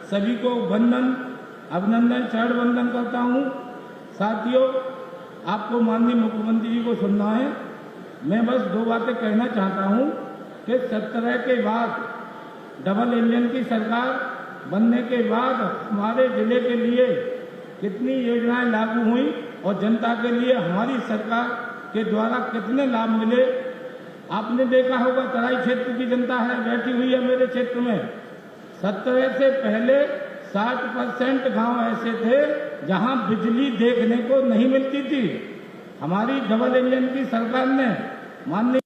सभी को अभिनंदन चरण वंदन करता हूँ। साथियों, आपको माननीय मुख्यमंत्री जी को सुनना है। मैं बस 2 बातें कहना चाहता हूँ कि 17 के बाद डबल इंजन की सरकार बनने के बाद हमारे जिले के लिए कितनी योजनाएं लागू हुई और जनता के लिए हमारी सरकार के द्वारा कितने लाभ मिले। आपने देखा होगा, तराई क्षेत्र की जनता है बैठी हुई है मेरे क्षेत्र में। 17 से पहले 60% गांव ऐसे थे जहां बिजली देखने को नहीं मिलती थी। हमारी डबल इंजन की सरकार ने माननीय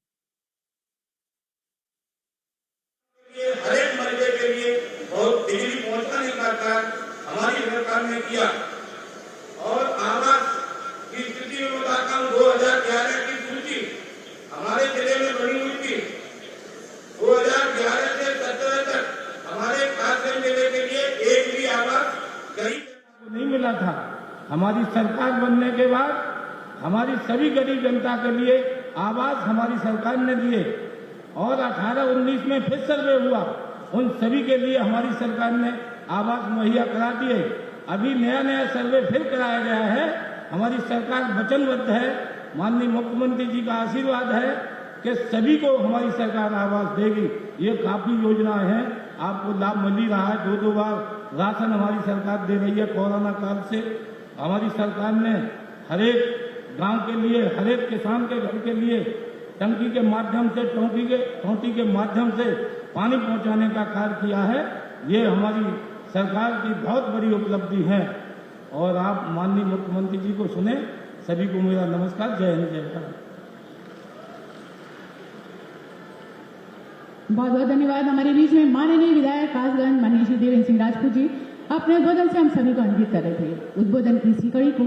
हर एक मरीज के लिए बहुत बिजली पहुंचाने का कार्य हमारी सरकार ने किया। और आवास की स्थिति में बताता हूँ, 2011 की सूची हमारे जिले में बनी हुई थी। 2011 से 17 तक हमारे कासगंज जिले के लिए एक भी आवास कहीं नहीं मिला था। हमारी सरकार बनने के बाद हमारी सभी गरीब जनता के लिए आवास हमारी सरकार ने दिए और 18-19 में फिर सर्वे हुआ, उन सभी के लिए हमारी सरकार ने आवास मुहैया करा दिए। अभी नया सर्वे फिर कराया गया है। हमारी सरकार वचनबद्ध है, माननीय मुख्यमंत्री जी का आशीर्वाद है कि सभी को हमारी सरकार आवास देगी। ये काफी योजनाएं हैं, आपको लाभ मिल ही रहा है। 2-2 बार राशन हमारी सरकार दे रही है। कोरोना काल से हमारी सरकार ने हर एक गांव के लिए, हर एक किसान के घर के लिए टंकी के माध्यम से, टोंटी के माध्यम से पानी पहुंचाने का कार्य किया है। ये हमारी सरकार की बहुत बड़ी उपलब्धि है और आप माननीय मुख्यमंत्री जी को सुने। सभी को मेरा नमस्कार। जय हिंद, जय भारत। बहुत बहुत धन्यवाद। हमारे बीच में माननीय विधायक कासगंज माननीय श्री देवेंद्र सिंह राजपूत जी अपने उद्बोधन से हम सभी को अनुमोदित कर रहे थे। उद्बोधन की इसी कड़ी को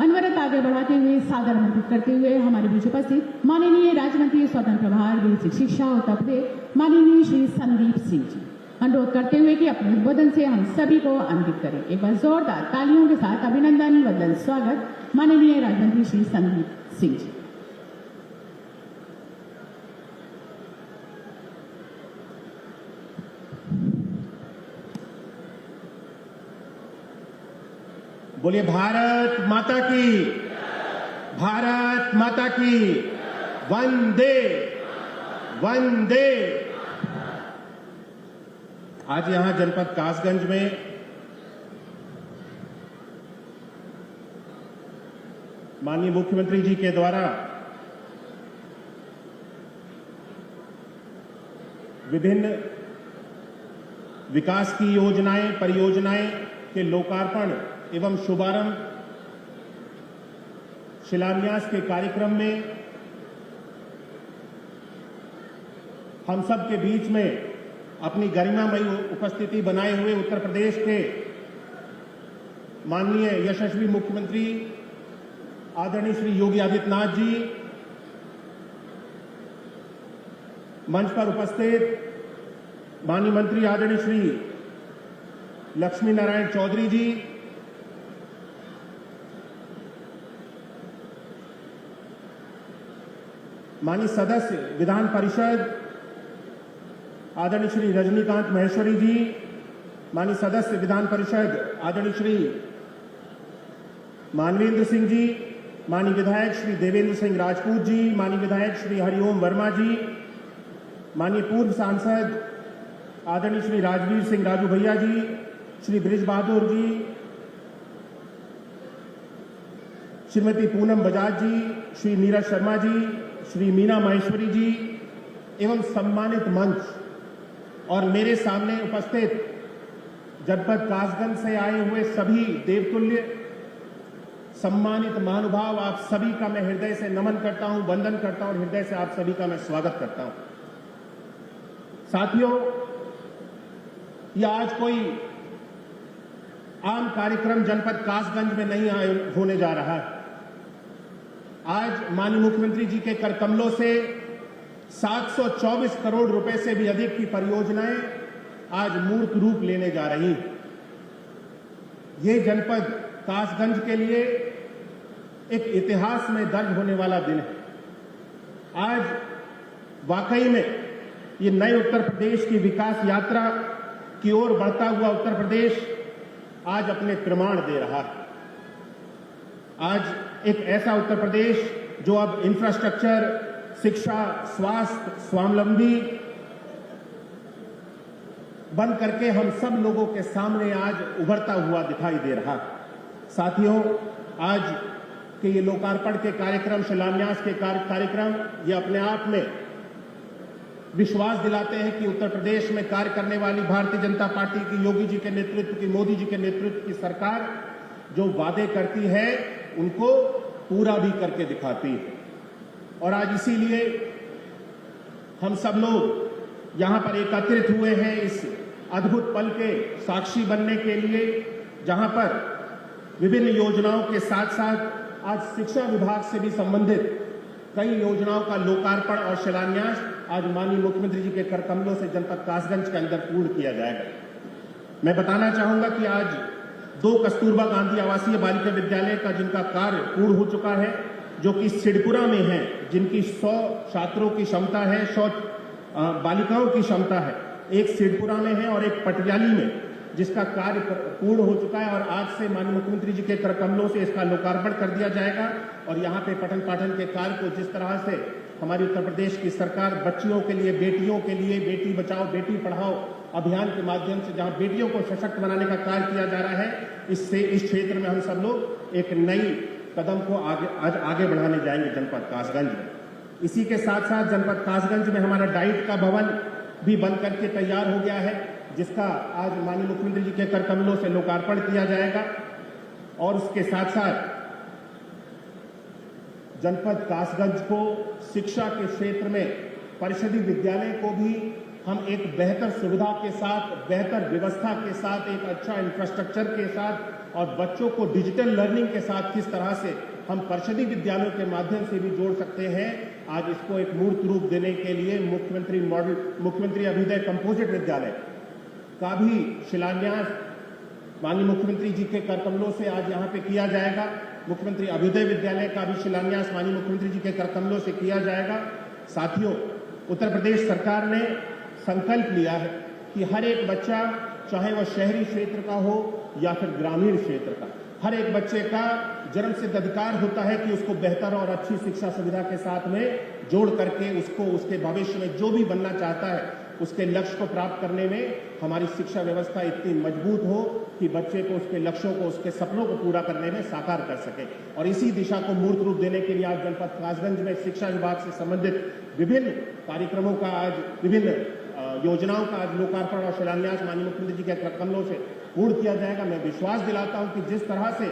अनवरत आगे बढ़ाते हुए सादर आमंत्रित करते हुए हमारे बीच उपस्थित माननीय राज्य मंत्री स्वतंत्र प्रभार बेसिक शिक्षा उत्तर प्रदेश माननीय श्री संदीप सिंह जी अनुरोध करते हुए कि अपने उद्बोधन से हम सभी को अनुमोदित करें। एक बार जोरदार तालियों के साथ अभिनंदन वंदन स्वागत माननीय राज्य मंत्री श्री संदीप सिंह जी। बोलिए भारत माता की, भारत माता की, वंदे वंदे। आज यहां जनपद कासगंज में माननीय मुख्यमंत्री जी के द्वारा विभिन्न विकास की योजनाएं, परियोजनाएं के लोकार्पण एवं शुभारंभ शिलान्यास के कार्यक्रम में हम सब के बीच में अपनी गरिमामयी उपस्थिति बनाए हुए उत्तर प्रदेश के माननीय यशस्वी मुख्यमंत्री आदरणीय श्री योगी आदित्यनाथ जी, मंच पर उपस्थित माननीय मंत्री आदरणीय श्री लक्ष्मी नारायण चौधरी जी, माननीय सदस्य विधान परिषद आदरणीय श्री रजनीकांत महेश्वरी जी, माननीय सदस्य विधान परिषद आदरणीय श्री मानवेंद्र सिंह जी, माननीय विधायक श्री देवेंद्र सिंह राजपूत जी, माननीय विधायक श्री हरिओम वर्मा जी, माननीय पूर्व सांसद आदरणीय श्री राजवीर सिंह राजू भैया जी, श्री ब्रिज बहादुर जी, श्रीमती पूनम बजाज जी, श्री नीरज शर्मा जी, श्री मीना माहेश्वरी जी एवं सम्मानित मंच और मेरे सामने उपस्थित जनपद कासगंज से आए हुए सभी देवतुल्य सम्मानित महानुभाव, आप सभी का मैं हृदय से नमन करता हूं, वंदन करता हूं और हृदय से आप सभी का मैं स्वागत करता हूं। साथियों, यह आज कोई आम कार्यक्रम जनपद कासगंज में नहीं होने जा रहा है। आज माननीय मुख्यमंत्री जी के कर कमलों से 724 करोड़ रुपए से भी अधिक की परियोजनाएं आज मूर्त रूप लेने जा रही हैं। ये जनपद कासगंज के लिए एक इतिहास में दर्ज होने वाला दिन है। आज वाकई में ये नए उत्तर प्रदेश की विकास यात्रा की ओर बढ़ता हुआ उत्तर प्रदेश आज अपने प्रमाण दे रहा है। आज एक ऐसा उत्तर प्रदेश जो अब इंफ्रास्ट्रक्चर, शिक्षा, स्वास्थ्य, स्वावलंबी बन करके हम सब लोगों के सामने आज उभरता हुआ दिखाई दे रहा है। साथियों, आज के ये लोकार्पण के कार्यक्रम, शिलान्यास के कार्यक्रम, ये अपने आप में विश्वास दिलाते हैं कि उत्तर प्रदेश में कार्य करने वाली भारतीय जनता पार्टी की, योगी जी के नेतृत्व की, मोदी जी के नेतृत्व की सरकार जो वादे करती है उनको पूरा भी करके दिखाती है। और आज इसीलिए हम सब लोग यहां पर एकत्रित हुए हैं इस अद्भुत पल के साक्षी बनने के लिए, जहां पर विभिन्न योजनाओं के साथ साथ आज शिक्षा विभाग से भी संबंधित कई योजनाओं का लोकार्पण और शिलान्यास आज माननीय मुख्यमंत्री जी के कर कमलों से जनपद कासगंज के अंदर पूर्ण किया जाएगा। मैं बताना चाहूंगा कि आज 2 कस्तूरबा गांधी आवासीय बालिका विद्यालय का जिनका कार्य पूर्ण हो चुका है, जो कि सिडपुरा में है, जिनकी 100 छात्रों की क्षमता है, 100 बालिकाओं की क्षमता है, एक सिडपुरा में है और एक पटियाली में, जिसका कार्य पूर्ण हो चुका है। और आज से माननीय मुख्यमंत्री जी के कर कमलों से इसका लोकार्पण कर दिया जाएगा। और यहाँ पे पठन पाठन के कार्य को जिस तरह से हमारी उत्तर प्रदेश की सरकार बच्चियों के लिए, बेटियों के लिए बेटी बचाओ बेटी पढ़ाओ अभियान के माध्यम से जहां बेटियों को सशक्त बनाने का कार्य किया जा रहा है, इससे इस क्षेत्र में हम सब लोग एक नई कदम को आगे बढ़ाने जाएंगे जनपद कासगंज में। इसी के साथ साथ जनपद कासगंज में हमारा डाइट का भवन भी बन करके तैयार हो गया है, जिसका आज माननीय मुख्यमंत्री जी के कर कमलों से लोकार्पण किया जाएगा। और उसके साथ साथ जनपद कासगंज को शिक्षा के क्षेत्र में परिषदीय विद्यालय को भी हम एक बेहतर सुविधा के साथ, बेहतर व्यवस्था के साथ, एक अच्छा इंफ्रास्ट्रक्चर के साथ और बच्चों को डिजिटल लर्निंग के साथ किस तरह से हम परिषदीय विद्यालयों के माध्यम से भी जोड़ सकते हैं, आज इसको एक मूर्त रूप देने के लिए मुख्यमंत्री अभ्युदय कंपोजिट विद्यालय का भी शिलान्यास माननीय मुख्यमंत्री जी के कर कमलों से आज यहाँ पे किया जाएगा। मुख्यमंत्री अभ्युदय विद्यालय का भी शिलान्यास माननीय मुख्यमंत्री जी के कर कमलों से किया जाएगा। साथियों, उत्तर प्रदेश सरकार ने संकल्प लिया है कि हर एक बच्चा, चाहे वह शहरी क्षेत्र का हो या फिर ग्रामीण क्षेत्र का, हर एक बच्चे का जन्मसिद्ध अधिकार होता है कि उसको बेहतर और अच्छी शिक्षा सुविधा के साथ में जोड़ करके उसको उसके भविष्य में जो भी बनना चाहता है उसके लक्ष्य को प्राप्त करने में हमारी शिक्षा व्यवस्था इतनी मजबूत हो कि बच्चे को उसके लक्ष्यों को, उसके सपनों को पूरा करने में साकार कर सके। और इसी दिशा को मूर्त रूप देने के लिए आज जनपद कासगंज में शिक्षा विभाग से संबंधित विभिन्न कार्यक्रमों का, आज विभिन्न योजनाओं का आज लोकार्पण और शिलान्यास माननीय मुख्यमंत्री जी के कमलों से पूर्ण किया जाएगा। मैं विश्वास दिलाता हूं कि जिस तरह से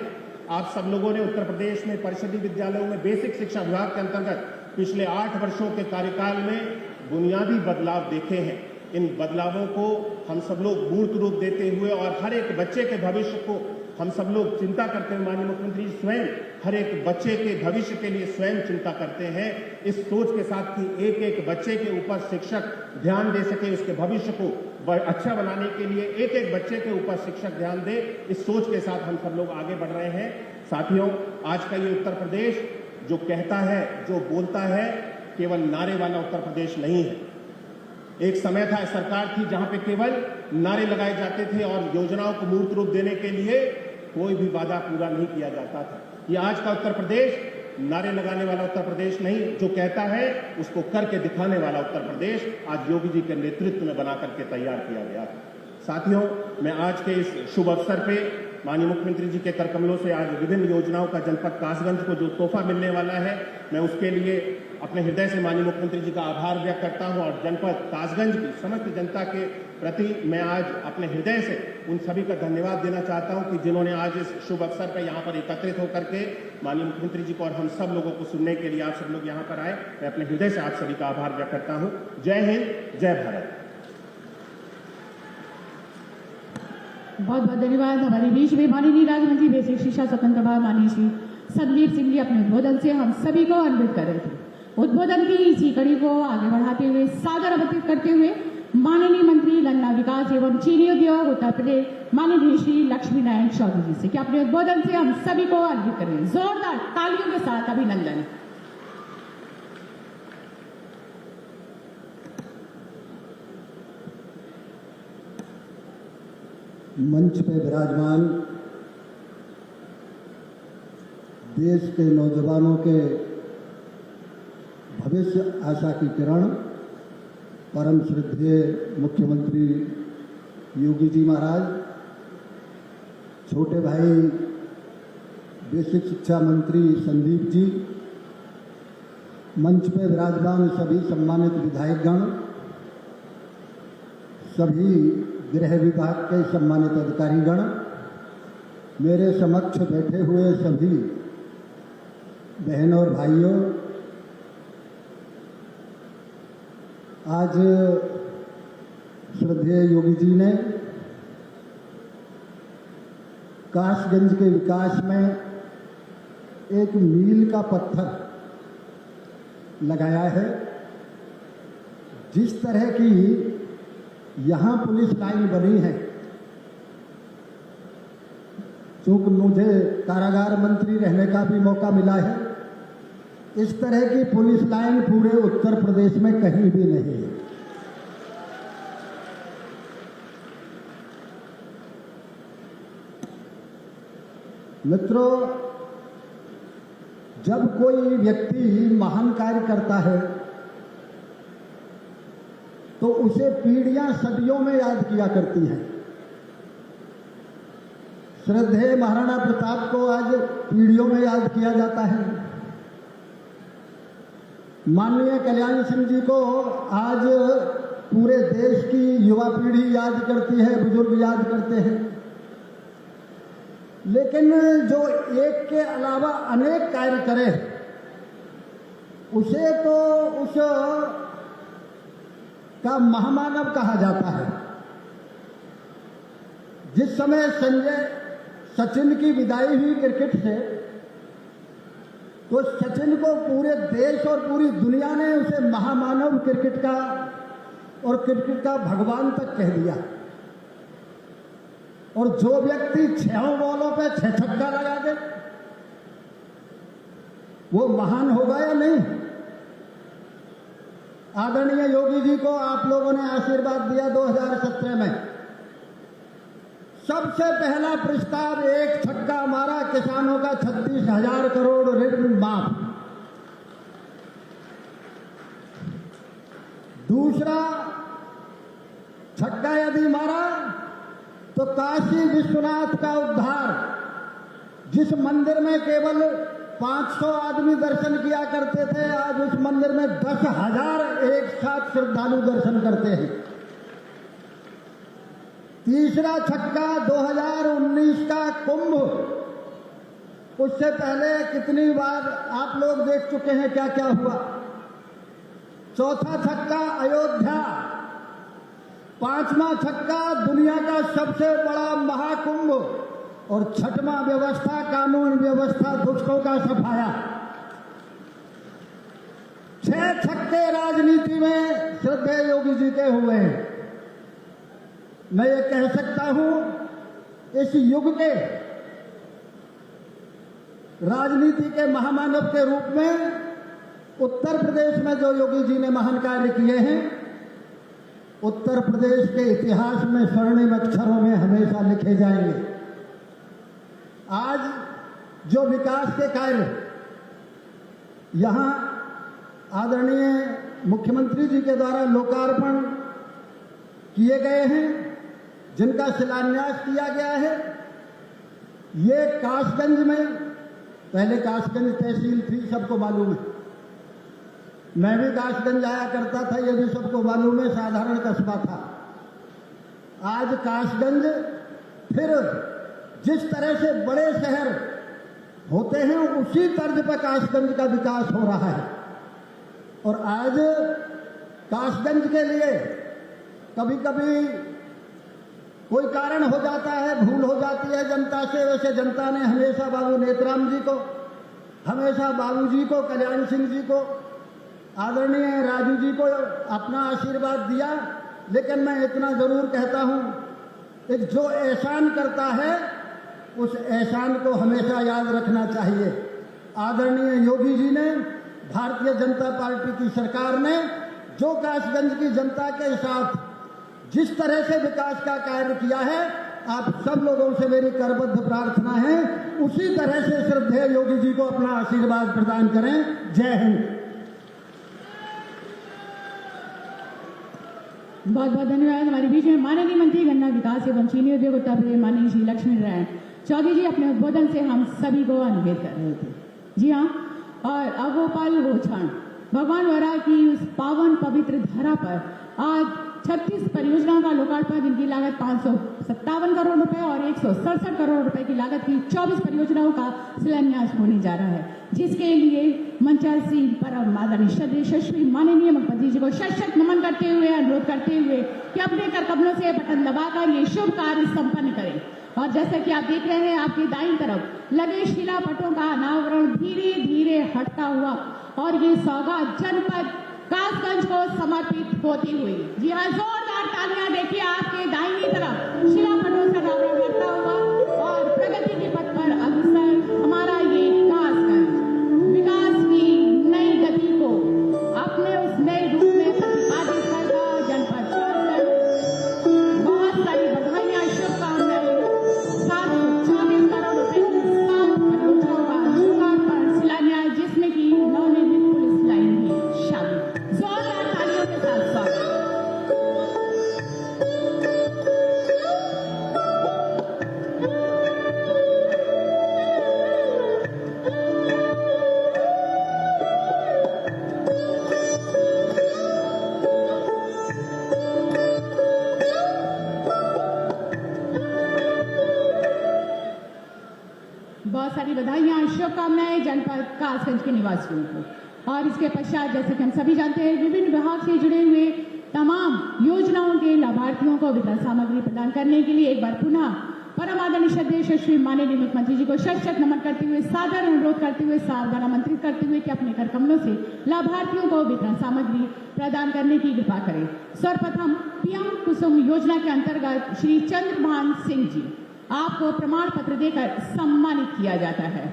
आप सब लोगों ने उत्तर प्रदेश में परिषदीय विद्यालयों में बेसिक शिक्षा विभाग के अंतर्गत पिछले 8 वर्षों के कार्यकाल में बुनियादी बदलाव देखे हैं, इन बदलावों को हम सब लोग मूर्त रूप देते हुए और हर एक बच्चे के भविष्य को हम सब लोग चिंता करते हैं। माननीय मुख्यमंत्री स्वयं हर एक बच्चे के भविष्य के लिए स्वयं चिंता करते हैं, इस सोच के साथ कि एक एक बच्चे के ऊपर शिक्षक ध्यान दे सके, उसके भविष्य को अच्छा बनाने के लिए एक एक बच्चे के ऊपर शिक्षक ध्यान दे, इस सोच के साथ हम सब लोग आगे बढ़ रहे हैं। साथियों, आज का ये उत्तर प्रदेश जो कहता है, जो बोलता है, केवल नारे वाला उत्तर प्रदेश नहीं है। एक समय था, सरकार थी जहां पे केवल नारे लगाए जाते थे और योजनाओं को मूर्त रूप देने के लिए कोई भी वादा पूरा नहीं किया जाता था। ये आज का उत्तर प्रदेश नारे लगाने वाला उत्तर प्रदेश नहीं, जो कहता है उसको करके दिखाने वाला उत्तर प्रदेश आज योगी जी के नेतृत्व में बना करके तैयार किया गया है। साथियों, मैं आज के इस शुभ अवसर पे माननीय मुख्यमंत्री जी के कर कमलों से आज विभिन्न योजनाओं का जनपद कासगंज को जो तोहफा मिलने वाला है, मैं उसके लिए अपने हृदय से माननीय मुख्यमंत्री जी का आभार व्यक्त करता हूं और जनपद कासगंज की समस्त जनता के प्रति मैं आज अपने हृदय से उन सभी का धन्यवाद देना चाहता हूं कि जिन्होंने आज इस शुभ अवसर पर यहाँ पर एकत्रित होकर के माननीय मुख्यमंत्री जी को और हम सब लोगों को सुनने के लिए आप सब लोग यहाँ पर आए। मैं अपने हृदय से आप सभी का आभार व्यक्त करता हूँ। जय हिंद, जय भारत। बहुत बहुत धन्यवाद। हमारे बीच में माननीय राज्य मंत्री बेसिक शिक्षा स्वतंत्र प्रभार माननीय श्री संदीप सिंह जी अपने उद्बोधन से हम सभी को अन्वित कर रहे थे। उद्बोधन की इसी कड़ी को आगे बढ़ाते हुए सादर आमंत्रित करते हुए माननीय मंत्री गन्ना विकास एवं चीनी उद्योग उत्तर प्रदेश माननीय श्री लक्ष्मी नारायण चौधरी जी से कि अपने उद्बोधन से हम सभी को अन्वित करें। जोरदार तालियों के साथ अभिनंदन। मंच पे विराजमान देश के नौजवानों के भविष्य आशा की किरण परम श्रद्धेय मुख्यमंत्री योगी जी महाराज, छोटे भाई बेसिक शिक्षा मंत्री संदीप जी, मंच पे विराजमान सभी सम्मानित विधायकगण, सभी गृह विभाग के सम्मानित अधिकारीगण, मेरे समक्ष बैठे हुए सभी बहनों और भाइयों, आज श्रद्धेय योगी जी ने कासगंज के विकास में एक मील का पत्थर लगाया है। जिस तरह की यहां पुलिस लाइन बनी है, चूंकि मुझे कारागार मंत्री रहने का भी मौका मिला है, इस तरह की पुलिस लाइन पूरे उत्तर प्रदेश में कहीं भी नहीं है। मित्रों, जब कोई व्यक्ति महान कार्य करता है तो उसे पीढ़ियां सदियों में याद किया करती हैं। श्रद्धेय महाराणा प्रताप को आज पीढ़ियों में याद किया जाता है। माननीय कल्याण सिंह जी को आज पूरे देश की युवा पीढ़ी याद करती है, बुजुर्ग याद करते हैं। लेकिन जो एक के अलावा अनेक कार्य करे, उसे तो उस का महामानव कहा जाता है। जिस समय सचिन की विदाई हुई क्रिकेट से, तो सचिन को पूरे देश और पूरी दुनिया ने उसे महामानव क्रिकेट का और क्रिकेट का भगवान तक कह दिया। और जो व्यक्ति 6 बॉलों पे 6 छक्का लगा दे, वो महान होगा या नहीं? आदरणीय योगी जी को आप लोगों ने आशीर्वाद दिया 2017 में। सबसे पहला प्रस्ताव, एक छक्का मारा, किसानों का 36,000 करोड़ ऋण माफ। दूसरा छक्का यदि मारा तो काशी विश्वनाथ का उद्धार, जिस मंदिर में केवल 500 आदमी दर्शन किया करते थे, आज उस मंदिर में 10,000 एक साथ श्रद्धालु दर्शन करते हैं। तीसरा छक्का 2019 का कुंभ, उससे पहले कितनी बार आप लोग देख चुके हैं क्या क्या हुआ। चौथा छक्का अयोध्या, पांचवा छक्का दुनिया का सबसे बड़ा महाकुंभ, और छठवां व्यवस्था, कानून व्यवस्था, दुष्टों का सफाया। 6 छक्के राजनीति में श्रद्धेय योगी जी के हुए हैं। मैं ये कह सकता हूं, इस युग के राजनीति के महामानव के रूप में उत्तर प्रदेश में जो योगी जी ने महान कार्य किए हैं, उत्तर प्रदेश के इतिहास में स्वर्णिम अक्षरों में हमेशा लिखे जाएंगे। आज जो विकास के कार्य यहां आदरणीय मुख्यमंत्री जी के द्वारा लोकार्पण किए गए हैं, जिनका शिलान्यास किया गया है, ये कासगंज में, पहले कासगंज तहसील थी, सबको मालूम है। मैं भी कासगंज आया करता था, ये भी सबको मालूम है, साधारण कस्बा था। आज कासगंज फिर जिस तरह से बड़े शहर होते हैं, उसी तर्ज पर कासगंज का विकास हो रहा है। और आज कासगंज के लिए कभी कभी कोई कारण हो जाता है, भूल हो जाती है जनता से। वैसे जनता ने हमेशा बाबू नेतराम जी को, हमेशा बाबूजी को, कल्याण सिंह जी को, आदरणीय राजू जी को अपना आशीर्वाद दिया। लेकिन मैं इतना जरूर कहता हूं कि जो एहसान करता है, उस एहसान को हमेशा याद रखना चाहिए। आदरणीय योगी जी ने, भारतीय जनता पार्टी की सरकार ने जो कासगंज की जनता के साथ जिस तरह से विकास का कार्य किया है, आप सब लोगों से मेरी करबद्ध प्रार्थना है, उसी तरह से श्रद्धेय योगी जी को अपना आशीर्वाद प्रदान करें। जय हिंद। बहुत बहुत धन्यवाद। हमारे बीच में माननीय मंत्री गन्ना विकास एवं चीनी उद्योग उत्तर प्रदेश माननीय श्री लक्ष्मी नारायण चौधरी जी अपने उद्बोधन से हम सभी को अनुरोध कर रहे थे। जी हाँ, और अब वो पल वो क्षण भगवान वरा की उस पावन पवित्र धरा पर आज 36 परियोजनाओं का लोकार्पण, जिनकी लागत 557 करोड़ रुपए और 167 करोड़ रुपए की लागत की 24 परियोजनाओं का शिलान्यास होने जा रहा है, जिसके लिए मंचासीन परम आदरणीय श्रद्धेय यशस्वी माननीय मुख्यमंत्री जी को शत नमन करते हुए अनुरोध करते हुए कि अपने कर कमलों से बटन दबाकर ये शुभ कार्य संपन्न करें। और जैसा कि आप देख रहे हैं, आपकी दाईं तरफ लगे शिलापटों का अनावरण धीरे धीरे हटता हुआ और ये सौगात जनपद कासगंज को समर्पित होती हुई। जी हाँ, जोरदार तालियां देखिए आपके दाहिनी तरफ शिलापटों से अनावरण करता हुआ और प्रगति के पथ पर अग्रसर हमारा ये कासगंज विकास की नई गति को अपने उस नए रूप में प्रतिपादित करता जनपद कासगंज। बहुत सारी बधाइयां, शुभकामनाएं। 724 करोड़ रुपए की 7 परियोजनाओं का लोकार्पण शिलान्यास, जिसमें की नवनिर्मित पुलिस लाइन भी शामिल। जोरदार तालियों के साथ स्वागत। बहुत सारी बधाइयां, शुभकामनाएं जनपद कासगंज के निवासियों को। और इसके पश्चात जैसे कि हम सभी जानते हैं, विभिन्न विभाग से जुड़े हुए तमाम योजनाओं के लाभार्थियों को वितरण सामग्री प्रदान करने के लिए एक बार पुनः परम आदरणीय श्रद्धेय यशस्वी माननीय मुख्यमंत्री जी को शत नमन करते हुए, सादर अनुरोध करते हुए, सावधान आमंत्रित करते हुए कि अपने कर कमलों से लाभार्थियों को वितरण सामग्री प्रदान करने की कृपा करें। सर्वप्रथम पीएम कुसुम योजना के अंतर्गत श्री चंद्रभान सिंह जी आपको प्रमाण पत्र देकर सम्मानित किया जाता है।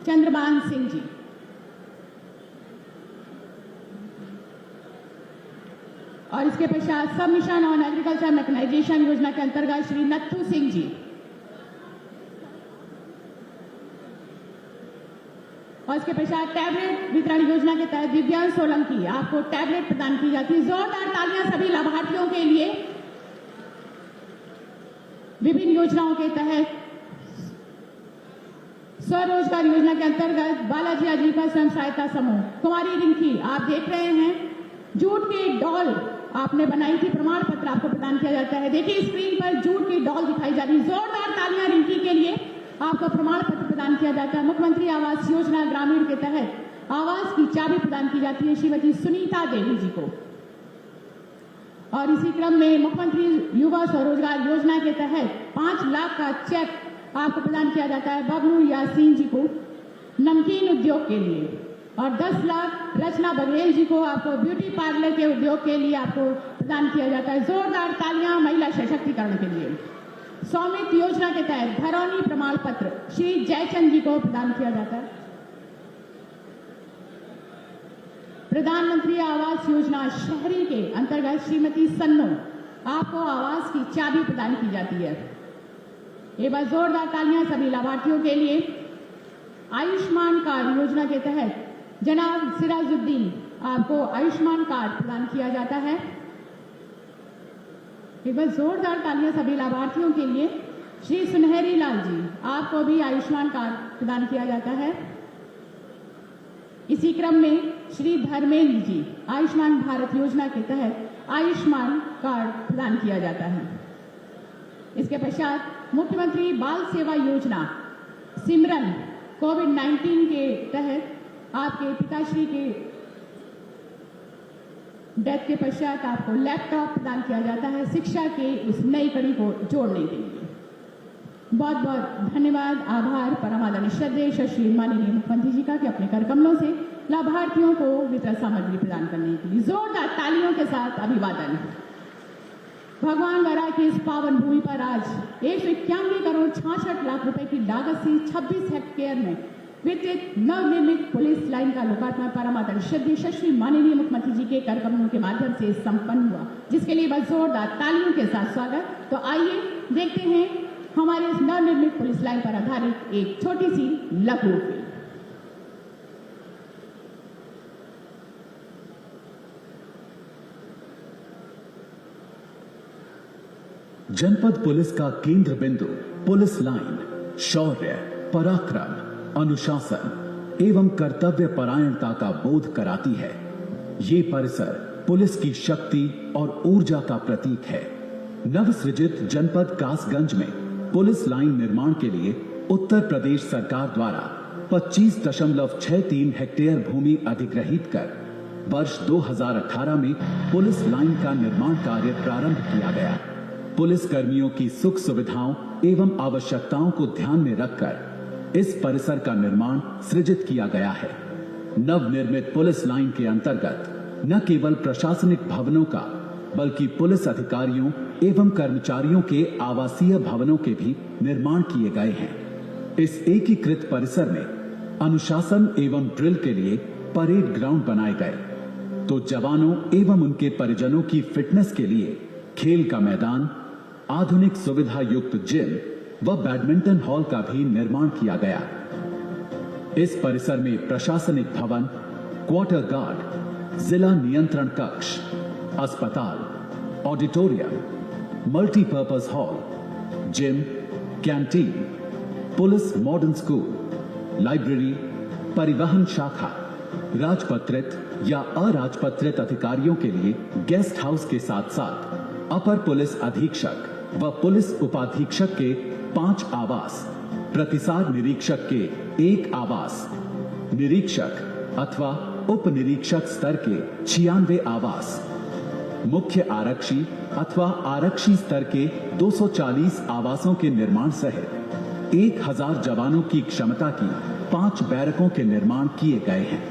चंद्रभान सिंह जी। और इसके पश्चात सब मिशन ऑन एग्रीकल्चर मैकेनाइजेशन योजना के अंतर्गत श्री नत्थू सिंह जी। और इसके पश्चात टैबलेट वितरण योजना के तहत दिव्यांग सोलंकी आपको टैबलेट प्रदान की जाती है। जोरदार तालियां सभी लाभार्थियों के लिए। विभिन्न योजनाओं के तहत स्वरोजगार योजना के अंतर्गत बालाजी आजीविका स्वयं सहायता समूह कुमारी रिंकी, आप देख रहे हैं जूट के डॉल आपने बनाई थी, प्रमाण पत्र आपको प्रदान किया जाता है। देखिए स्क्रीन पर जूट की डॉल दिखाई जा रही है। जोरदार तालियां रिंकी के लिए। आपको प्रमाण पत्र प्रदान किया जाता है। मुख्यमंत्री आवास योजना ग्रामीण के तहत आवास की चाबी प्रदान की जाती है श्रीमती सुनीता देवी जी को। और इसी क्रम में मुख्यमंत्री युवा स्वरोजगार योजना के तहत 5 लाख का चेक आपको प्रदान किया जाता है बबलू यासीन जी को नमकीन उद्योग के लिए। और 10 लाख रचना बघेल जी को आपको ब्यूटी पार्लर के उद्योग के लिए आपको प्रदान किया जाता है। जोरदार तालियां महिला सशक्तिकरण के लिए। स्वामित्व योजना के तहत घरौनी प्रमाण पत्र श्री जयचंद जी को प्रदान किया जाता है। प्रधानमंत्री आवास योजना शहरी के अंतर्गत श्रीमती सन्नो आपको आवास की चाबी प्रदान की जाती है। एक बार जोरदार तालियां सभी लाभार्थियों के लिए। आयुष्मान कार्ड योजना के तहत जनाब सिराजुद्दीन आपको आयुष्मान कार्ड प्रदान किया जाता है। एक बार जोरदार तालियां सभी लाभार्थियों के लिए। श्री सुनहरी लाल जी आपको भी आयुष्मान कार्ड प्रदान किया जाता है। इसी क्रम में श्री धर्मेंद्र जी आयुष्मान भारत योजना के तहत आयुष्मान कार्ड प्रदान किया जाता है। इसके पश्चात मुख्यमंत्री बाल सेवा योजना सिमरन कोविड-19 के तहत आपके पिताश्री के डेथ के पश्चात आपको लैपटॉप प्रदान किया जाता है शिक्षा के उस नई कड़ी को जोड़ने के लिए। बहुत बहुत धन्यवाद, आभार परम आदरणीय श्रद्धेय यशस्वी माननीय मुख्यमंत्री जी का कि अपने कर कमलों से लाभार्थियों को वितरण सामग्री प्रदान करने के लिए जोरदार तालियों के साथ अभिवादन। भगवान वरा की इस पावन भूमि पर आज 191 करोड़ 66 लाख रुपए की लागत से 26 हेक्टेयर में विद्युत नवनिर्मित पुलिस लाइन का लोकार्पण परम आदरणीय श्रद्धेय यशस्वी माननीय मुख्यमंत्री जी के कर कमलों के माध्यम से संपन्न हुआ, जिसके लिए बस जोरदार तालियों के साथ स्वागत। तो आइए देखते हैं हमारे इस नवनिर्मित पुलिस लाइन पर आधारित एक छोटी सी लघु फिल्म। जनपद पुलिस का केंद्र बिंदु पुलिस लाइन शौर्य, पराक्रम, अनुशासन एवं कर्तव्य परायणता का बोध कराती है। ये परिसर पुलिस की शक्ति और ऊर्जा का प्रतीक है। नवसृजित जनपद कासगंज में पुलिस लाइन निर्माण के लिए उत्तर प्रदेश सरकार द्वारा 25.63 हेक्टेयर भूमि अधिग्रहित कर वर्ष 2018 में पुलिस लाइन का निर्माण कार्य प्रारंभ किया गया। पुलिस कर्मियों की सुख सुविधाओं एवं आवश्यकताओं को ध्यान में रखकर इस परिसर का निर्माण सृजित किया गया है। नवनिर्मित पुलिस लाइन के अंतर्गत न केवल प्रशासनिक भवनों का बल्कि पुलिस अधिकारियों एवं कर्मचारियों के आवासीय भवनों के भी निर्माण किए गए हैं। इस एकीकृत परिसर में अनुशासन एवं ड्रिल के लिए परेड ग्राउंड बनाए गए तो जवानों एवं उनके परिजनों की फिटनेस के लिए खेल का मैदान, आधुनिक सुविधा युक्त जिम व बैडमिंटन हॉल का भी निर्माण किया गया। इस परिसर में प्रशासनिक भवन, क्वार्टर गार्ड, जिला नियंत्रण कक्ष, अस्पताल, auditorium, multipurpose hall, gym, canteen, police modern school, library, परिवहन शाखा, राजपत्रित या अराजपत्रित अधिकारियों के लिए गेस्ट हाउस के साथ साथ अपर पुलिस अधीक्षक व पुलिस उपाधीक्षक के 5 आवास, प्रतिसाद निरीक्षक के 1 आवास, निरीक्षक अथवा उप निरीक्षक स्तर के 96 आवास, मुख्य आरक्षी अथवा आरक्षी स्तर के 240 आवासों के निर्माण सहित 1000 जवानों की क्षमता की 5 बैरकों के निर्माण किए गए हैं।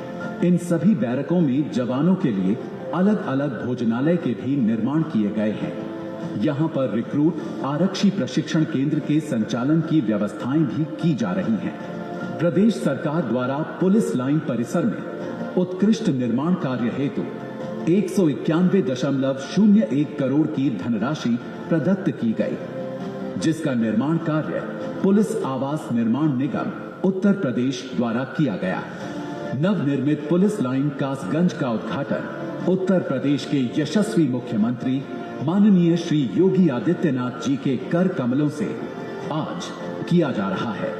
इन सभी बैरकों में जवानों के लिए अलग अलग भोजनालय के भी निर्माण किए गए हैं। यहाँ पर रिक्रूट आरक्षी प्रशिक्षण केंद्र के संचालन की व्यवस्थाएं भी की जा रही हैं। प्रदेश सरकार द्वारा पुलिस लाइन परिसर में उत्कृष्ट निर्माण कार्य हेतु 191.01 करोड़ की धनराशि प्रदत्त की गई, जिसका निर्माण कार्य पुलिस आवास निर्माण निगम उत्तर प्रदेश द्वारा किया गया। नवनिर्मित पुलिस लाइन कासगंज का उद्घाटन उत्तर प्रदेश के यशस्वी मुख्यमंत्री माननीय श्री योगी आदित्यनाथ जी के कर कमलों से आज किया जा रहा है।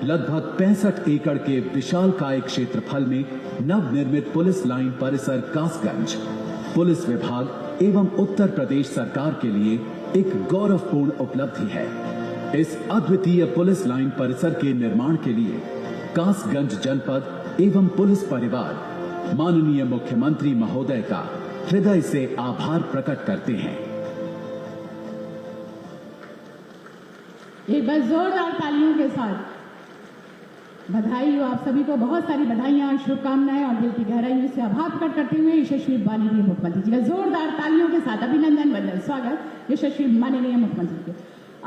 लगभग 65 एकड़ के विशालकाय क्षेत्रफल में नवनिर्मित पुलिस लाइन परिसर कासगंज पुलिस विभाग एवं उत्तर प्रदेश सरकार के लिए एक गौरवपूर्ण उपलब्धि है। इस अद्वितीय पुलिस लाइन परिसर के निर्माण के लिए कासगंज जनपद एवं पुलिस परिवार माननीय मुख्यमंत्री महोदय का हृदय से आभार प्रकट करते हैं। एक बार जोरदार तालियों के साथ बधाई हो आप सभी को, बहुत सारी बधाइयां, शुभकामनाएं और दिल की गहराइयों से आभार प्रकट करते हुए यशस्वी माननीय मुख्यमंत्री जी का जोरदार तालियों के साथ अभिनंदन वंदन स्वागत यशस्वी माननीय मुख्यमंत्री के।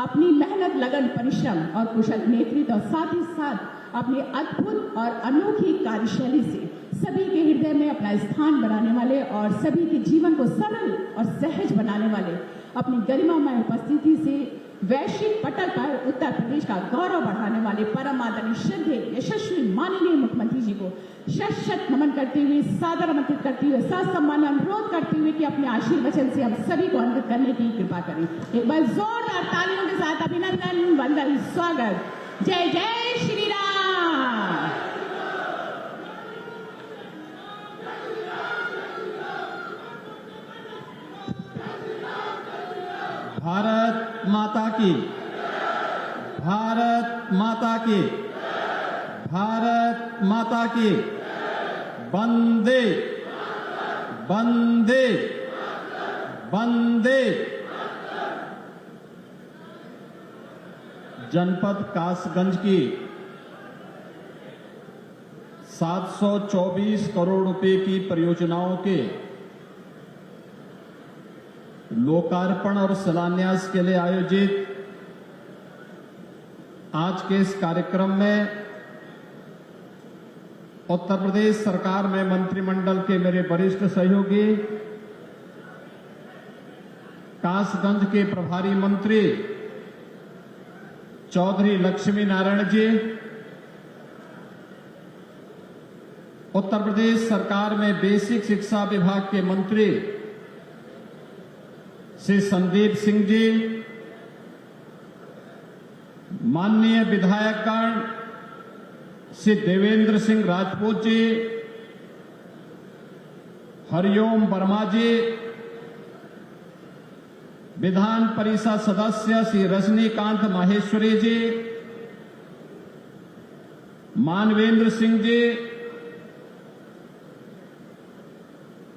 अपनी मेहनत, लगन, परिश्रम और कुशल नेतृत्व और साथ ही साथ अपनी अद्भुत और अनोखी कार्यशैली से सभी के हृदय में अपना स्थान बनाने वाले और सभी के जीवन को सरल और सहज बनाने वाले अपनी गरिमामय उपस्थिति से वैश्विक पटल पर उत्तर प्रदेश का गौरव बढ़ाने वाले परम आदरणीय श्रद्धेय यशस्वी माननीय मुख्यमंत्री जी को शत शत नमन करते हुए, सादर आमंत्रित करते हुए, साथ सम्मान अनुरोध करते हुए कि अपने आशीर्वचन से हम सभी को अन्वित करने की कृपा करें। एक बार जोरदार तालियों के साथ अभिनंदन वंदन स्वागत। जय जय श्री राम। भारत माता की, भारत माता की, भारत माता की। वंदे वंदे वंदे। जनपद कासगंज की 724 करोड़ रुपए की परियोजनाओं के लोकार्पण और शिलान्यास के लिए आयोजित आज के इस कार्यक्रम में उत्तर प्रदेश सरकार में मंत्रिमंडल के मेरे वरिष्ठ सहयोगी कासगंज के प्रभारी मंत्री चौधरी लक्ष्मी नारायण जी, उत्तर प्रदेश सरकार में बेसिक शिक्षा विभाग के मंत्री श्री संदीप सिंह जी, माननीय विधायकगण श्री देवेंद्र सिंह राजपूत जी, हरिओम वर्मा जी, विधान परिषद सदस्य श्री रजनीकांत माहेश्वरी जी, मानवेंद्र सिंह जी,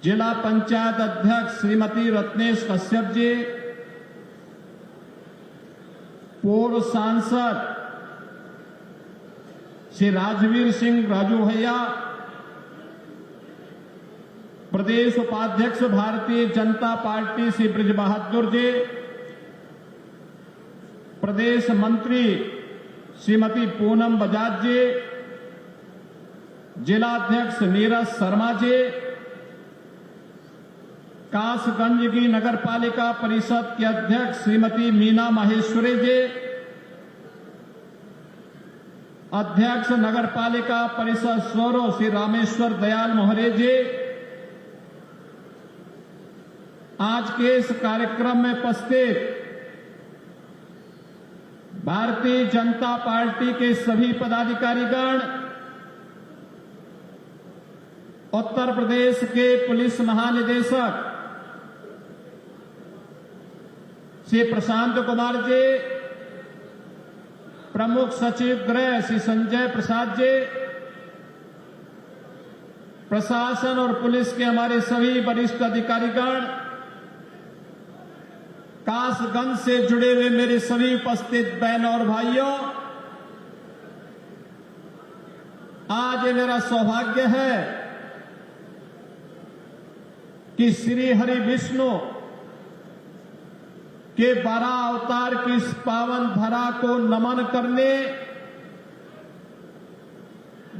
जिला पंचायत अध्यक्ष श्रीमती रत्नेश कश्यप जी, पूर्व सांसद श्री राजवीर सिंह राजू भैया, प्रदेश उपाध्यक्ष भारतीय जनता पार्टी श्री ब्रिज बहादुर जी, प्रदेश मंत्री श्रीमती पूनम बजाज जी, जिलाध्यक्ष नीरज शर्मा जी, कासगंज की नगर पालिका परिषद के अध्यक्ष श्रीमती मीना माहेश्वरी जी, अध्यक्ष नगर पालिका परिषद सोरो श्री रामेश्वर दयाल मोहरे जी, आज के इस कार्यक्रम में उपस्थित भारतीय जनता पार्टी के सभी पदाधिकारीगण, उत्तर प्रदेश के पुलिस महानिदेशक श्री प्रशांत कुमार जी, प्रमुख सचिव गृह श्री संजय प्रसाद जी, प्रशासन और पुलिस के हमारे सभी वरिष्ठ अधिकारीगण, कासगंज से जुड़े हुए मेरे सभी उपस्थित बहनों और भाइयों, आज ये मेरा सौभाग्य है कि श्री हरि विष्णु के 12 अवतार की इस पावन धरा को नमन करने,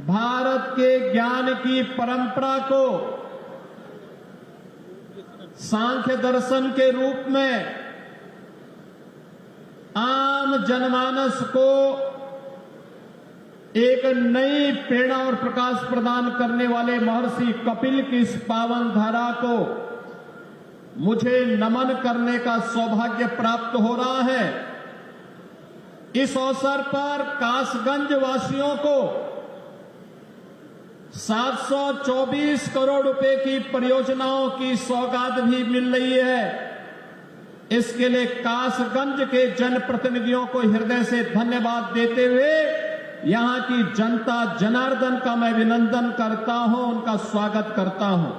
भारत के ज्ञान की परंपरा को सांख्य दर्शन के रूप में आम जनमानस को एक नई प्रेरणा और प्रकाश प्रदान करने वाले महर्षि कपिल की इस पावन धारा को मुझे नमन करने का सौभाग्य प्राप्त हो रहा है। इस अवसर पर कासगंज वासियों को 724 करोड़ रुपए की परियोजनाओं की सौगात भी मिल रही है। इसके लिए कासगंज के जनप्रतिनिधियों को हृदय से धन्यवाद देते हुए यहां की जनता जनार्दन का मैं अभिनंदन करता हूं, उनका स्वागत करता हूं।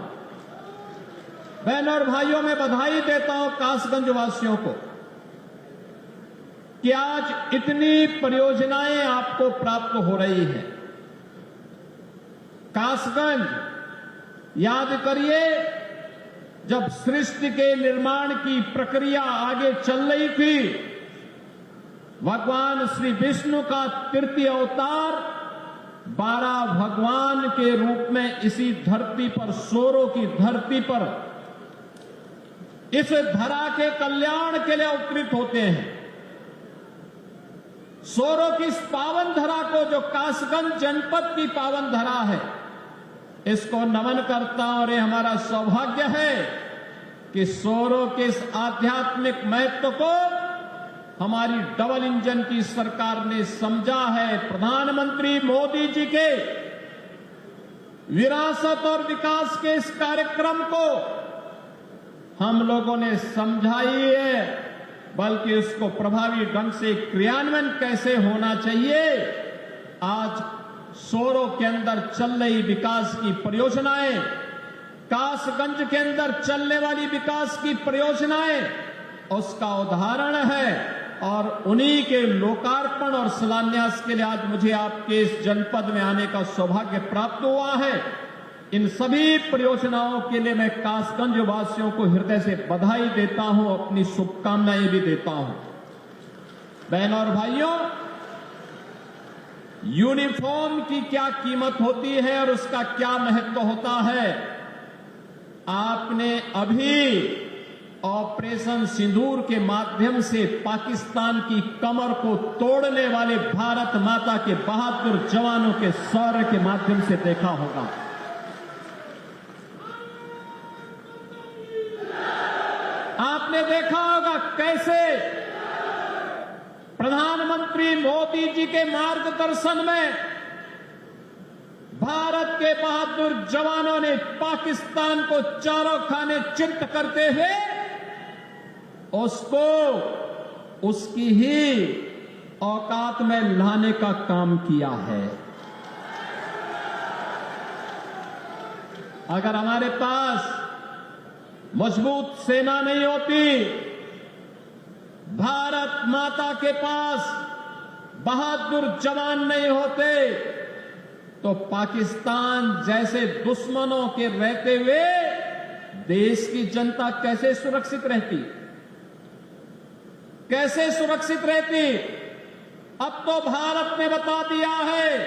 बहनों और भाइयों, मैं बधाई देता हूं कासगंज वासियों को कि आज इतनी परियोजनाएं आपको प्राप्त हो रही हैं। कासगंज याद करिए, जब सृष्टि के निर्माण की प्रक्रिया आगे चल रही थी, भगवान श्री विष्णु का तृतीय अवतार 12 भगवान के रूप में इसी धरती पर, सोरों की धरती पर, इस धरा के कल्याण के लिए अवतरित होते हैं। सोरों की इस पावन धरा को, जो कासगंज जनपद की पावन धरा है, इसको नमन करता हूं। और ये हमारा सौभाग्य है कि सोरों के इस आध्यात्मिक महत्व को हमारी डबल इंजन की सरकार ने समझा है। प्रधानमंत्री मोदी जी के विरासत और विकास के इस कार्यक्रम को हम लोगों ने समझाई है, बल्कि उसको प्रभावी ढंग से क्रियान्वयन कैसे होना चाहिए, आज सोरों के अंदर चल रही विकास की परियोजनाएं, कासगंज के अंदर चलने वाली विकास की परियोजनाएं उसका उदाहरण है। और उन्हीं के लोकार्पण और शिलान्यास के लिए आज मुझे आपके इस जनपद में आने का सौभाग्य प्राप्त हुआ है। इन सभी परियोजनाओं के लिए मैं कासगंज वासियों को हृदय से बधाई देता हूं, अपनी शुभकामनाएं भी देता हूं। बहनों और भाइयों, यूनिफॉर्म की क्या कीमत होती है और उसका क्या महत्व होता है, आपने अभी ऑपरेशन सिंदूर के माध्यम से पाकिस्तान की कमर को तोड़ने वाले भारत माता के बहादुर जवानों के शौर्य के माध्यम से देखा होगा। आपने देखा होगा कैसे प्रधानमंत्री मोदी जी के मार्गदर्शन में भारत के बहादुर जवानों ने पाकिस्तान को चारों खाने चित्त करते हुए उसको उसकी ही औकात में लाने का काम किया है। अगर हमारे पास मजबूत सेना नहीं होती, भारत माता के पास बहादुर जवान नहीं होते, तो पाकिस्तान जैसे दुश्मनों के रहते हुए देश की जनता कैसे सुरक्षित रहती, कैसे सुरक्षित रहती। अब तो भारत ने बता दिया है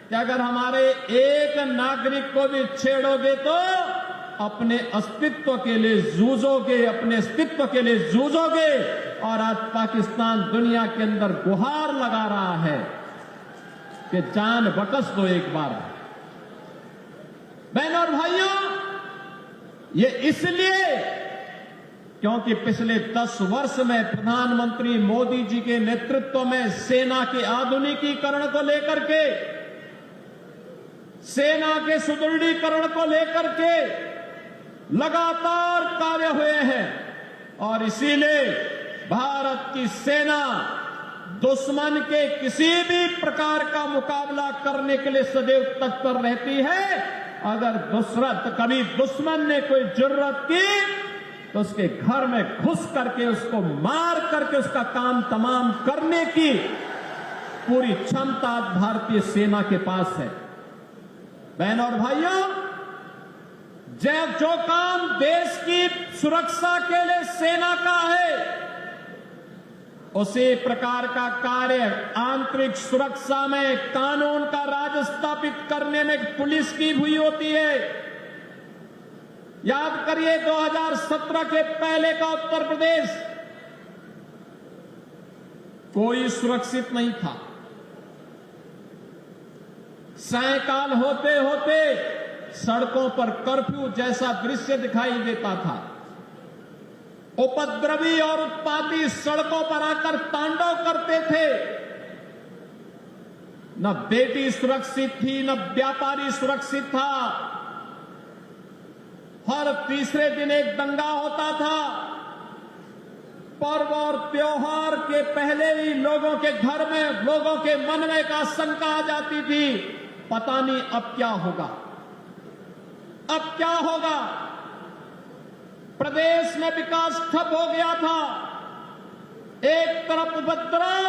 कि अगर हमारे एक नागरिक को भी छेड़ोगे तो अपने अस्तित्व के लिए जूझोगे, अपने अस्तित्व के लिए जूझोगे। और आज पाकिस्तान दुनिया के अंदर गुहार लगा रहा है कि जान बकस दो एक बार। बहनों और भाइयों, ये इसलिए क्योंकि पिछले 10 वर्ष में प्रधानमंत्री मोदी जी के नेतृत्व में सेना के आधुनिकीकरण को लेकर के, सेना के सुदृढ़ीकरण को लेकर के लगातार कार्य हुए हैं। और इसीलिए भारत की सेना दुश्मन के किसी भी प्रकार का मुकाबला करने के लिए सदैव तत्पर रहती है। अगर कभी दुश्मन ने कोई जरूरत की तो उसके घर में घुस करके उसको मार करके उसका काम तमाम करने की पूरी क्षमता भारतीय सेना के पास है। बहनों और भाइयों, जो काम देश की सुरक्षा के लिए सेना का है, उसी प्रकार का कार्य आंतरिक सुरक्षा में कानून का राज स्थापित करने में पुलिस की हुई होती है। याद करिए 2017 के पहले का उत्तर प्रदेश कोई सुरक्षित नहीं था। सायकाल होते होते सड़कों पर कर्फ्यू जैसा दृश्य दिखाई देता था। उपद्रवी और उत्पाती सड़कों पर आकर तांडव करते थे। न बेटी सुरक्षित थी, न व्यापारी सुरक्षित था। हर तीसरे दिन एक दंगा होता था। पर्व और त्योहार के पहले ही लोगों के घर में, लोगों के मन में एक आशंका आ जाती थी, पता नहीं अब क्या होगा, अब क्या होगा। प्रदेश में विकास ठप हो गया था। एक तरफ उपद्रव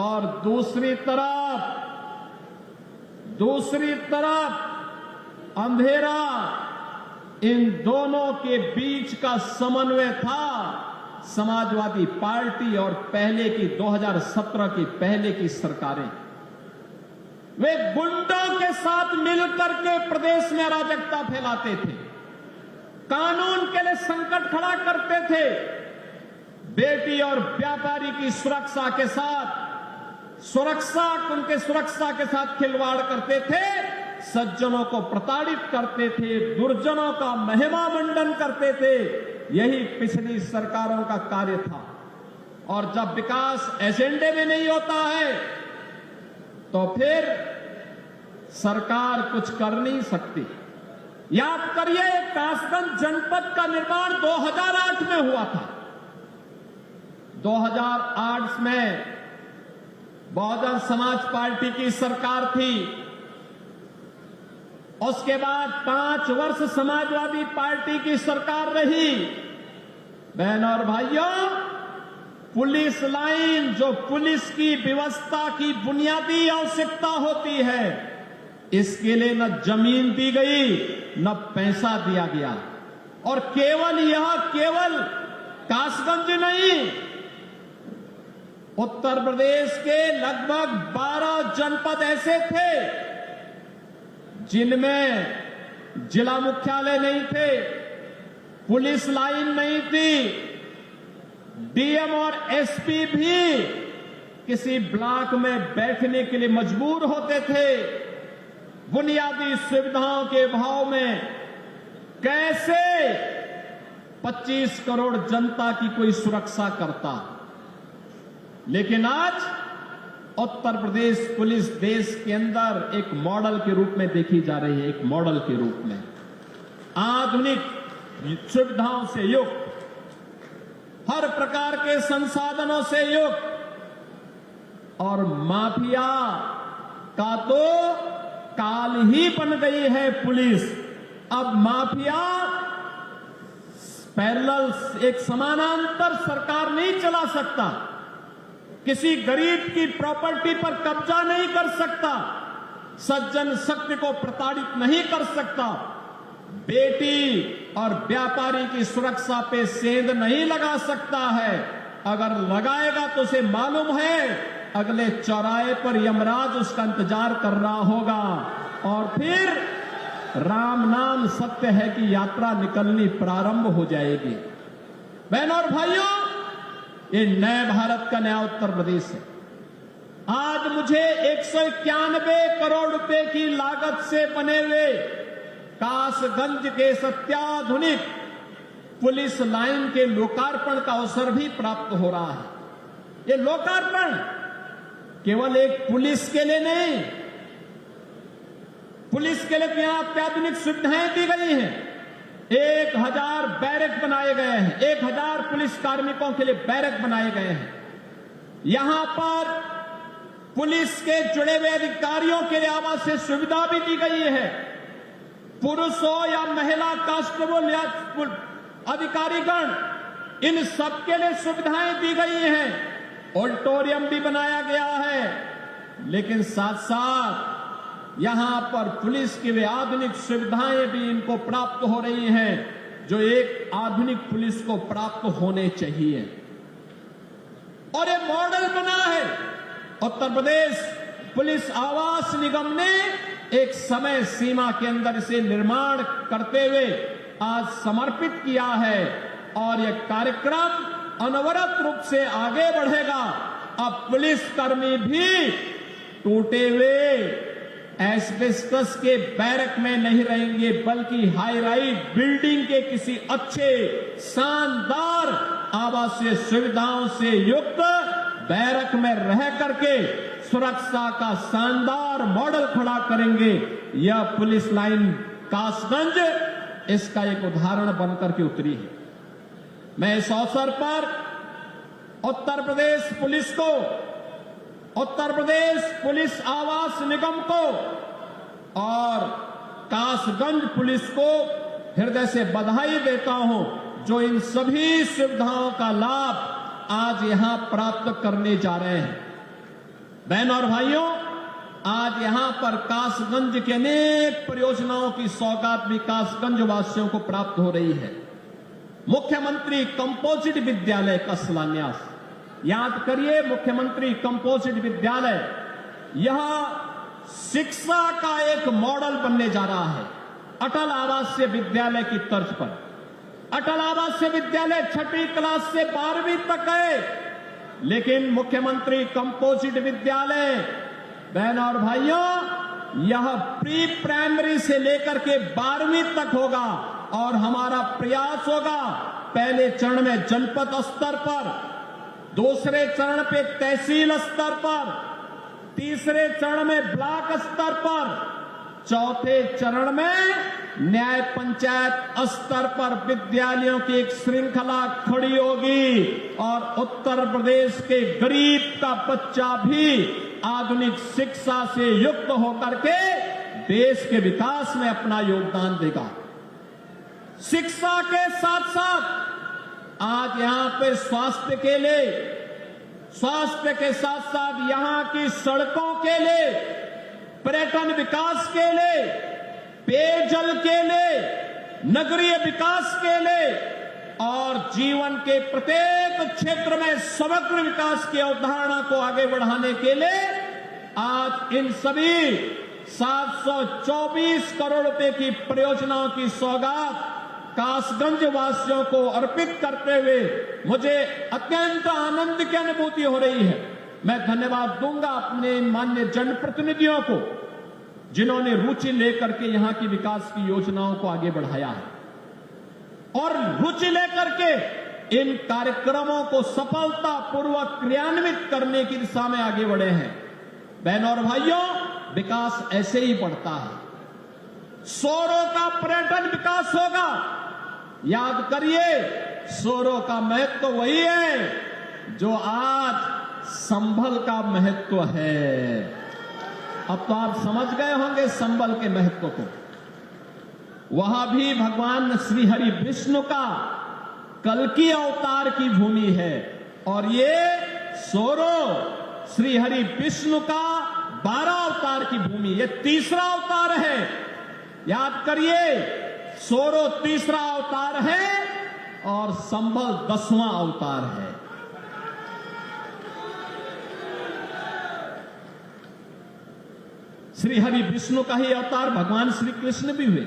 और दूसरी तरफ अंधेरा। इन दोनों के बीच का समन्वय था समाजवादी पार्टी और पहले की 2017 की पहले की सरकारें। वे गुंडों के साथ मिलकर के प्रदेश में अराजकता फैलाते थे, कानून के लिए संकट खड़ा करते थे, बेटी और व्यापारी की सुरक्षा के साथ उनके सुरक्षा के साथ खिलवाड़ करते थे, सज्जनों को प्रताड़ित करते थे, दुर्जनों का महिमा मंडन करते थे। यही पिछली सरकारों का कार्य था। और जब विकास एजेंडे में नहीं होता है तो फिर सरकार कुछ कर नहीं सकती। याद करिए, कासगंज जनपद का निर्माण 2008 में हुआ था। 2008 में बहुजन समाज पार्टी की सरकार थी। उसके बाद 5 वर्ष समाजवादी पार्टी की सरकार रही। बहनों और भाइयों, पुलिस लाइन जो पुलिस की व्यवस्था की बुनियादी आवश्यकता होती है, इसके लिए न जमीन दी गई न पैसा दिया गया। और केवल कासगंज नहीं, उत्तर प्रदेश के लगभग 12 जनपद ऐसे थे जिनमें जिला मुख्यालय नहीं थे, पुलिस लाइन नहीं थी। डीएम और एसपी भी किसी ब्लॉक में बैठने के लिए मजबूर होते थे। बुनियादी सुविधाओं के अभाव में कैसे 25 करोड़ जनता की कोई सुरक्षा करता। लेकिन आज उत्तर प्रदेश पुलिस देश के अंदर एक मॉडल के रूप में देखी जा रही है। एक मॉडल के रूप में आधुनिक सुविधाओं से युक्त, हर प्रकार के संसाधनों से युक्त, और माफिया का तो काल ही बन गई है पुलिस। अब माफिया पैरेलल, एक समानांतर सरकार नहीं चला सकता, किसी गरीब की प्रॉपर्टी पर कब्जा नहीं कर सकता, सज्जन शक्ति को प्रताड़ित नहीं कर सकता, बेटी और व्यापारी की सुरक्षा पे सेंध नहीं लगा सकता है। अगर लगाएगा तो उसे मालूम है अगले चौराहे पर यमराज उसका इंतजार कर रहा होगा, और फिर राम नाम सत्य है कि यात्रा निकलनी प्रारंभ हो जाएगी। बहनों और भाइयों, ये नए भारत का नया उत्तर प्रदेश है। आज मुझे 191 करोड़ रुपए की लागत से बने हुए कासगंज के अत्याधुनिक पुलिस लाइन के लोकार्पण का अवसर भी प्राप्त हो रहा है। ये लोकार्पण केवल एक पुलिस के लिए नहीं, पुलिस के लिए यहां अत्याधुनिक सुविधाएं दी गई हैं। 1000 बैरक बनाए गए हैं, 1000 पुलिस कार्मिकों के लिए बैरक बनाए गए हैं। यहां पर पुलिस के जुड़े हुए अधिकारियों के लिए आवासीय सुविधा भी दी गई है। पुरुष हो या महिला कांस्टेबल या अधिकारीगण, इन सबके लिए सुविधाएं दी गई हैं। ऑडिटोरियम भी बनाया गया है, लेकिन साथ साथ यहां पर पुलिस की वे आधुनिक सुविधाएं भी इनको प्राप्त हो रही हैं जो एक आधुनिक पुलिस को प्राप्त होने चाहिए। और ये मॉडल बना है। उत्तर प्रदेश पुलिस आवास निगम ने एक समय सीमा के अंदर इसे निर्माण करते हुए आज समर्पित किया है, और यह कार्यक्रम अनवरत रूप से आगे बढ़ेगा। अब पुलिसकर्मी भी टूटे हुए एस्बेस्टस के बैरक में नहीं रहेंगे, बल्कि हाई राइज बिल्डिंग के किसी अच्छे शानदार आवासीय सुविधाओं से युक्त बैरक में रह करके सुरक्षा का शानदार मॉडल खड़ा करेंगे। यह पुलिस लाइन कासगंज इसका एक उदाहरण बनकर के उतरी है। मैं इस अवसर पर उत्तर प्रदेश पुलिस को, उत्तर प्रदेश पुलिस आवास निगम को और कासगंज पुलिस को हृदय से बधाई देता हूं, जो इन सभी सुविधाओं का लाभ आज यहां प्राप्त करने जा रहे हैं। बहनों और भाइयों, आज यहां पर कासगंज के अनेक परियोजनाओं की सौगात भी कासगंज वासियों को प्राप्त हो रही है। मुख्यमंत्री कंपोजिट विद्यालय का शिलान्यास, याद करिए, मुख्यमंत्री कंपोजिट विद्यालय, यह शिक्षा का एक मॉडल बनने जा रहा है। अटल आवासीय विद्यालय की तर्ज पर। अटल आवासीय विद्यालय 6वीं क्लास से 12वीं तक है, लेकिन मुख्यमंत्री कंपोजिट विद्यालय, बहनों और भाइयों, यह प्री प्राइमरी से लेकर के 12वीं तक होगा। और हमारा प्रयास होगा पहले चरण में जनपद स्तर पर, दूसरे चरण पे तहसील स्तर पर, तीसरे चरण में ब्लॉक स्तर पर, चौथे चरण में न्याय पंचायत स्तर पर विद्यालयों की एक श्रृंखला खड़ी होगी, और उत्तर प्रदेश के गरीब का बच्चा भी आधुनिक शिक्षा से युक्त होकर के देश के विकास में अपना योगदान देगा। शिक्षा के साथ साथ आज यहां पे स्वास्थ्य के लिए, स्वास्थ्य के साथ साथ यहां की सड़कों के लिए, पर्यटन विकास के लिए, पेयजल के लिए, नगरीय विकास के लिए और जीवन के प्रत्येक क्षेत्र में समग्र विकास की अवधारणा को आगे बढ़ाने के लिए आज इन सभी 724 करोड़ रुपए की परियोजनाओं की सौगात कासगंज वासियों को अर्पित करते हुए मुझे अत्यंत आनंद की अनुभूति हो रही है। मैं धन्यवाद दूंगा अपने माननीय जनप्रतिनिधियों को, जिन्होंने रुचि लेकर के यहां की विकास की योजनाओं को आगे बढ़ाया है और रुचि लेकर के इन कार्यक्रमों को सफलतापूर्वक क्रियान्वित करने की दिशा में आगे बढ़े हैं। बहनों और भाइयों, विकास ऐसे ही बढ़ता है। शोरों का पर्यटन विकास होगा। याद करिए, शोरों का महत्व वही है जो आज संभल का महत्व है। अब तो आप समझ गए होंगे संभल के महत्व को। वहां भी भगवान श्री हरि विष्णु का कल्कि अवतार की भूमि है और ये सोरो श्री हरि विष्णु का 12 अवतार की भूमि, ये तीसरा अवतार है। याद करिए, सोरो तीसरा अवतार है और संभल 10वां अवतार है। श्री हरि विष्णु का ही अवतार भगवान श्री कृष्ण भी हुए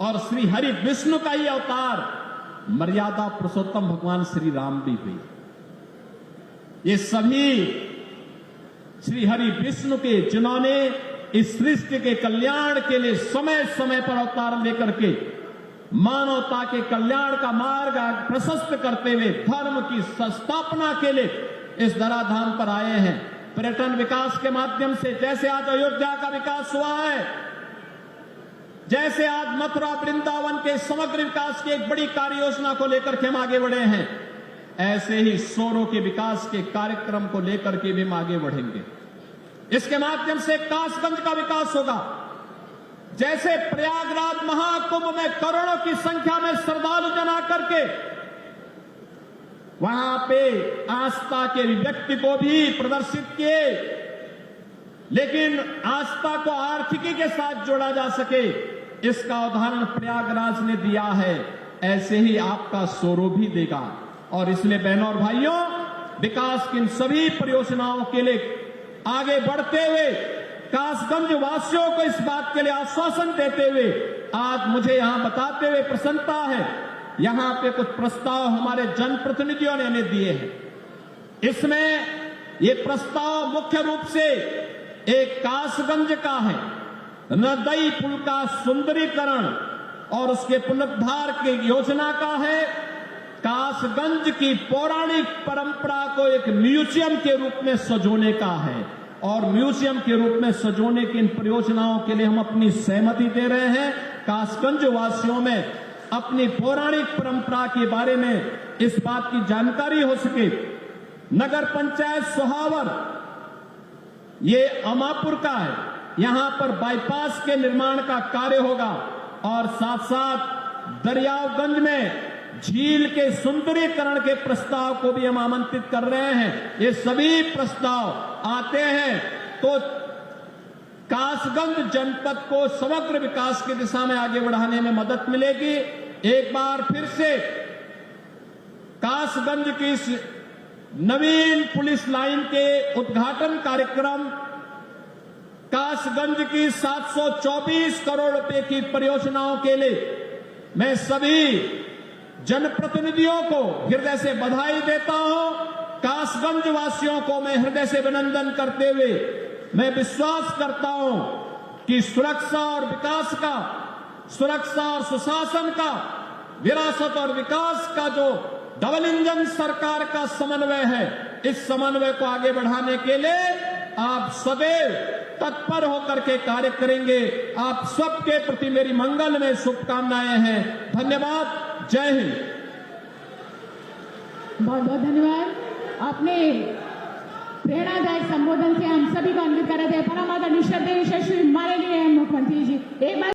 और श्री हरि विष्णु का ही अवतार मर्यादा पुरुषोत्तम भगवान श्री राम भी हुए। ये सभी श्री हरि विष्णु के, जिन्होंने इस सृष्टि के कल्याण के लिए समय समय पर अवतार लेकर के मानवता के कल्याण का मार्ग प्रशस्त करते हुए धर्म की संस्थापना के लिए इस धराधाम पर आए हैं। पर्यटन विकास के माध्यम से, जैसे आज अयोध्या का विकास हुआ है, जैसे आज मथुरा वृंदावन के समग्र विकास की एक बड़ी कार्य योजना को लेकर के हम आगे बढ़े हैं, ऐसे ही सोरो के विकास के कार्यक्रम को लेकर के भी हम आगे बढ़ेंगे। इसके माध्यम से कासगंज का विकास होगा। जैसे प्रयागराज महाकुंभ में करोड़ों की संख्या में श्रद्धालु जन आकर के वहां पे आस्था के अभिव्यक्ति को भी प्रदर्शित किए, लेकिन आस्था को आर्थिकी के साथ जोड़ा जा सके, इसका उदाहरण प्रयागराज ने दिया है। ऐसे ही आपका सोरो भी देगा। और इसलिए बहनों और भाइयों, विकास की इन सभी परियोजनाओं के लिए आगे बढ़ते हुए कासगंज वासियों को इस बात के लिए आश्वासन देते हुए आज मुझे यहां बताते हुए प्रसन्नता है, यहां पे कुछ प्रस्ताव हमारे जनप्रतिनिधियों ने हमें दिए हैं। इसमें ये प्रस्ताव मुख्य रूप से एक कासगंज का है, नदई पुल का सुंदरीकरण और उसके पुनरुद्धार की योजना का है। कासगंज की पौराणिक परंपरा को एक म्यूजियम के रूप में सजोने का है और म्यूजियम के रूप में सजोने की इन परियोजनाओं के लिए हम अपनी सहमति दे रहे हैं। कासगंज वासियों में अपनी पौराणिक परंपरा के बारे में इस बात की जानकारी हो सके। नगर पंचायत सोहावर ये अमापुर का है, यहां पर बाईपास के निर्माण का कार्य होगा और साथ साथ दरियागंज में झील के सुंदरीकरण के प्रस्ताव को भी हम आमंत्रित कर रहे हैं। ये सभी प्रस्ताव आते हैं तो कासगंज जनपद को समग्र विकास की दिशा में आगे बढ़ाने में मदद मिलेगी। एक बार फिर से कासगंज की इस नवीन पुलिस लाइन के उद्घाटन कार्यक्रम, कासगंज की 724 करोड़ रुपए की परियोजनाओं के लिए मैं सभी जनप्रतिनिधियों को हृदय से बधाई देता हूं। कासगंज वासियों को मैं हृदय से अभिनंदन करते हुए मैं विश्वास करता हूं कि सुरक्षा और विकास का, सुरक्षा और सुशासन का, विरासत और विकास का जो डबल इंजन सरकार का समन्वय है, इस समन्वय को आगे बढ़ाने के लिए आप सदैव तत्पर होकर के कार्य करेंगे। आप सबके प्रति मेरी मंगल में शुभकामनाएं हैं। धन्यवाद। जय हिंद। बहुत बहुत धन्यवाद। आपने प्रेरणादायक संबोधन से हम सभी को अन्वित कर रहे थे। परम आदरणीय श्रद्धेय श्री माननीय मुख्यमंत्री जी, एक बार